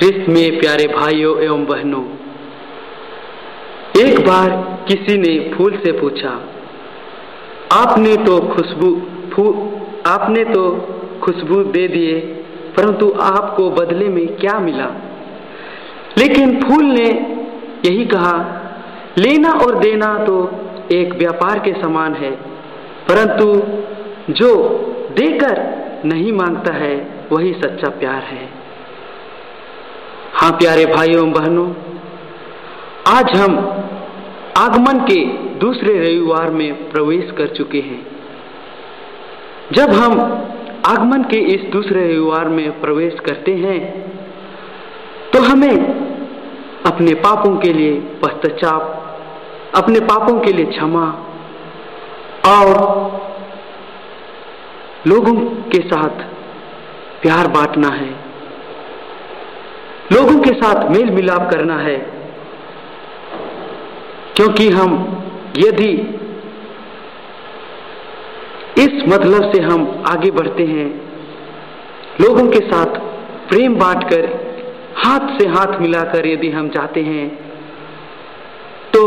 ख्रिस्त में प्यारे भाइयों एवं बहनों, एक बार किसी ने फूल से पूछा, आपने तो खुशबू दे दिए, परंतु आपको बदले में क्या मिला? लेकिन फूल ने यही कहा, लेना और देना तो एक व्यापार के समान है, परंतु जो देकर नहीं मांगता है वही सच्चा प्यार है। हाँ प्यारे भाइयों बहनों, आज हम आगमन के दूसरे रविवार में प्रवेश कर चुके हैं। जब हम आगमन के इस दूसरे रविवार में प्रवेश करते हैं तो हमें अपने पापों के लिए पश्चाताप, अपने पापों के लिए क्षमा और लोगों के साथ प्यार बांटना है, लोगों के साथ मेल मिलाप करना है। क्योंकि हम यदि इस मतलब से हम आगे बढ़ते हैं, लोगों के साथ प्रेम बांटकर, हाथ से हाथ मिलाकर यदि हम जाते हैं, तो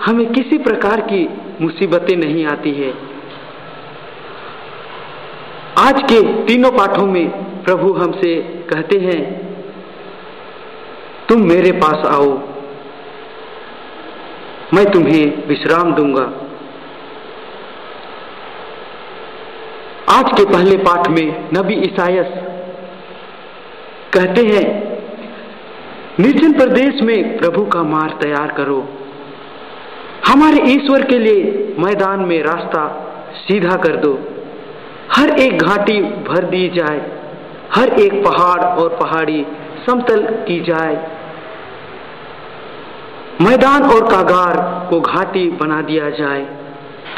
हमें किसी प्रकार की मुसीबतें नहीं आती है। आज के तीनों पाठों में प्रभु हमसे कहते हैं, तुम मेरे पास आओ, मैं तुम्हें विश्राम दूंगा। आज के पहले पाठ में नबी ईसायास कहते हैं, निर्जन प्रदेश में प्रभु का मार्ग तैयार करो, हमारे ईश्वर के लिए मैदान में रास्ता सीधा कर दो। हर एक घाटी भर दी जाए, हर एक पहाड़ और पहाड़ी समतल की जाए, मैदान और कागार को घाटी बना दिया जाए।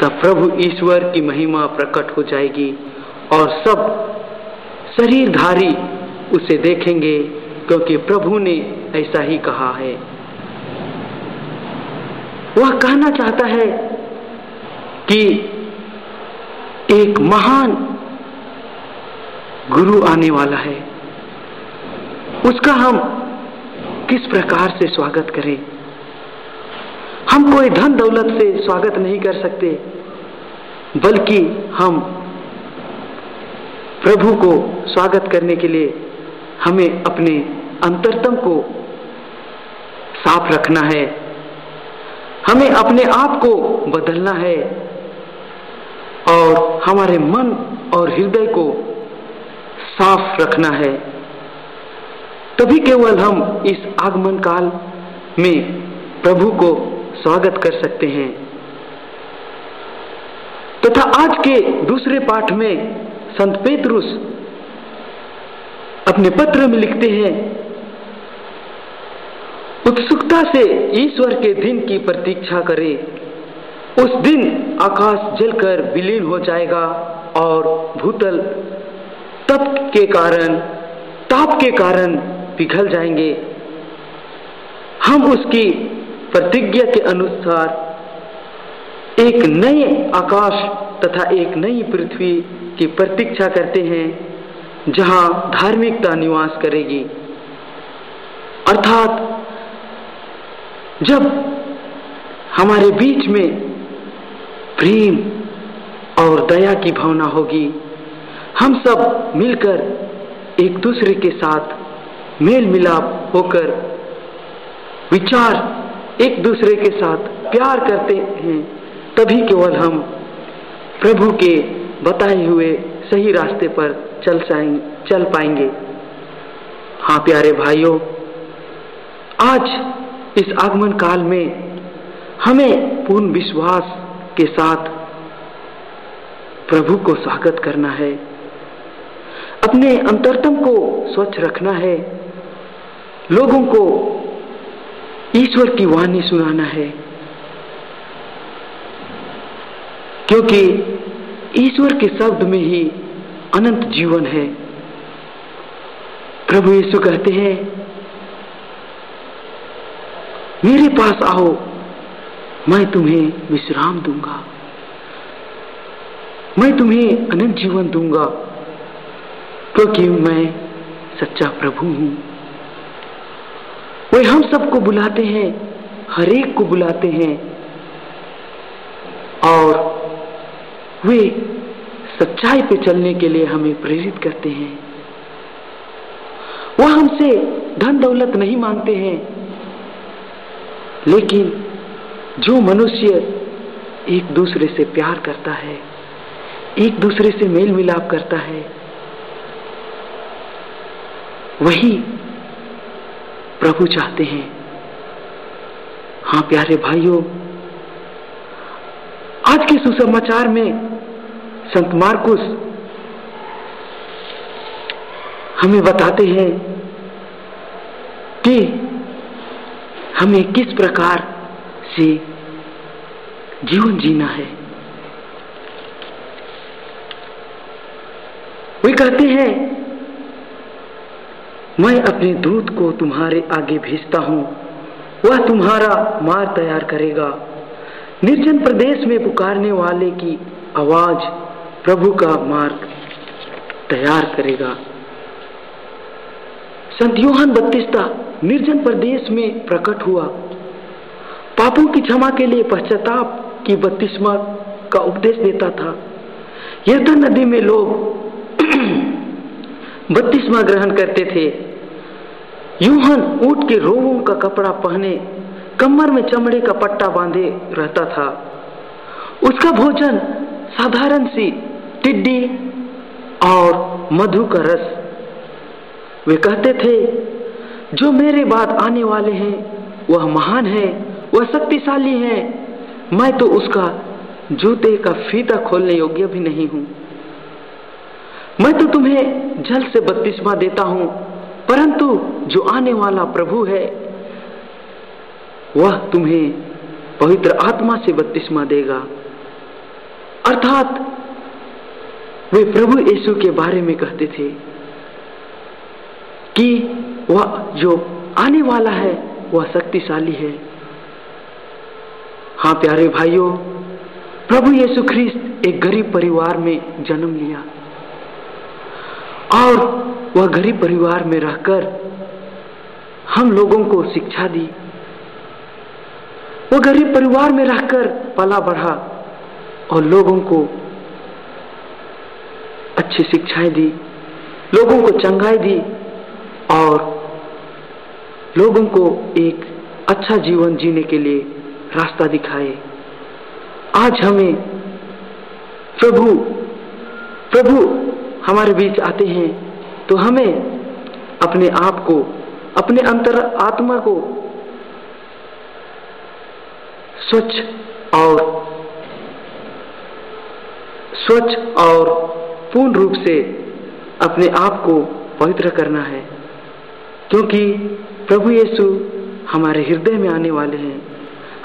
तब प्रभु ईश्वर की महिमा प्रकट हो जाएगी और सब शरीरधारी उसे देखेंगे, क्योंकि प्रभु ने ऐसा ही कहा है। वह कहना चाहता है कि एक महान गुरु आने वाला है, उसका हम किस प्रकार से स्वागत करें। हम कोई धन दौलत से स्वागत नहीं कर सकते, बल्कि हम प्रभु को स्वागत करने के लिए हमें अपने अंतरतम को साफ रखना है, हमें अपने आप को बदलना है और हमारे मन और हृदय को साफ रखना है। तभी केवल हम इस आगमन काल में प्रभु को स्वागत कर सकते हैं। तथा आज के दूसरे पाठ में संत पेतरुस अपने पत्र में लिखते हैं, उत्सुकता से ईश्वर के दिन की प्रतीक्षा करें, उस दिन आकाश जलकर विलीन हो जाएगा और भूतल ताप के कारण पिघल जाएंगे। हम उसकी प्रतिज्ञा के अनुसार एक नए आकाश तथा एक नई पृथ्वी की प्रतीक्षा करते हैं, जहां धार्मिकता निवास करेगी। अर्थात जब हमारे बीच में प्रेम और दया की भावना होगी, हम सब मिलकर एक दूसरे के साथ मेल मिलाप होकर विचार एक दूसरे के साथ प्यार करते हैं, तभी केवल हम प्रभु के बताए हुए सही रास्ते पर चल पाएंगे। हाँ प्यारे भाइयों, आज इस आगमन काल में हमें पूर्ण विश्वास के साथ प्रभु को स्वागत करना है, अपने अंतरतम को स्वच्छ रखना है, लोगों को ईश्वर की वाणी सुनाना है, क्योंकि ईश्वर के शब्द में ही अनंत जीवन है। प्रभु यीशु कहते हैं, मेरे पास आओ, मैं तुम्हें विश्राम दूंगा, मैं तुम्हें अनंत जीवन दूंगा, क्योंकि मैं सच्चा प्रभु हूं। वे हम सबको बुलाते हैं, हर एक को बुलाते हैं, और वे सच्चाई पे चलने के लिए हमें प्रेरित करते हैं। वह हमसे धन दौलत नहीं मांगते हैं, लेकिन जो मनुष्य एक दूसरे से प्यार करता है, एक दूसरे से मेल मिलाप करता है, वही प्रभु चाहते हैं। हाँ प्यारे भाइयों, आज के सुसमाचार में संत मार्कुस हमें बताते हैं कि हमें किस प्रकार से जीवन जीना है। वे कहते हैं, मैं अपने दूत को तुम्हारे आगे भेजता हूं, वह तुम्हारा मार्ग तैयार करेगा। निर्जन प्रदेश में पुकारने वाले की आवाज प्रभु का मार्ग तैयार करेगा। संत यूहन्ना बपतिस्ता निर्जन प्रदेश में प्रकट हुआ, पापों की क्षमा के लिए पश्चाताप की बपतिस्मा का उपदेश देता था। यरदन नदी में लोग बपतिस्मा ग्रहण करते थे। यूहन्ना ऊंट के रोमों का कपड़ा पहने, कमर में चमड़े का पट्टा बांधे रहता था। उसका भोजन साधारण सी टिड्डी और मधु का रस। वे कहते थे, जो मेरे बाद आने वाले हैं वह महान है, वह शक्तिशाली है, मैं तो उसका जूते का फीता खोलने योग्य भी नहीं हूं। मैं तो तुम्हें जल से बपतिस्मा देता हूं, परंतु जो आने वाला प्रभु है वह तुम्हें पवित्र आत्मा से बपतिस्मा देगा। अर्थात वे प्रभु यीशु के बारे में कहते थे कि वह जो आने वाला है वह शक्तिशाली है। हाँ प्यारे भाइयों, प्रभु यीशु ख्रिस्त एक गरीब परिवार में जन्म लिया और वह गरीब परिवार में रहकर हम लोगों को शिक्षा दी। वह गरीब परिवार में रहकर पला बढ़ा और लोगों को अच्छी शिक्षाएं दी, लोगों को चंगाई दी और लोगों को एक अच्छा जीवन जीने के लिए रास्ता दिखाए। आज हमें प्रभु हमारे बीच आते हैं तो हमें अपने आप को, अपने अंतर आत्मा को स्वच्छ और पूर्ण रूप से अपने आप को पवित्र करना है, क्योंकि प्रभु यीशु हमारे हृदय में आने वाले हैं,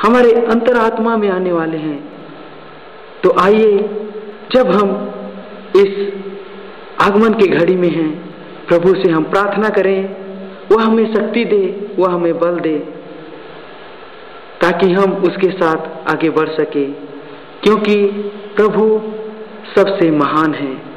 हमारे अंतरात्मा में आने वाले हैं। तो आइए, जब हम इस आगमन की घड़ी में हैं, प्रभु से हम प्रार्थना करें, वह हमें शक्ति दे, वह हमें बल दे, ताकि हम उसके साथ आगे बढ़ सके, क्योंकि प्रभु सबसे महान है।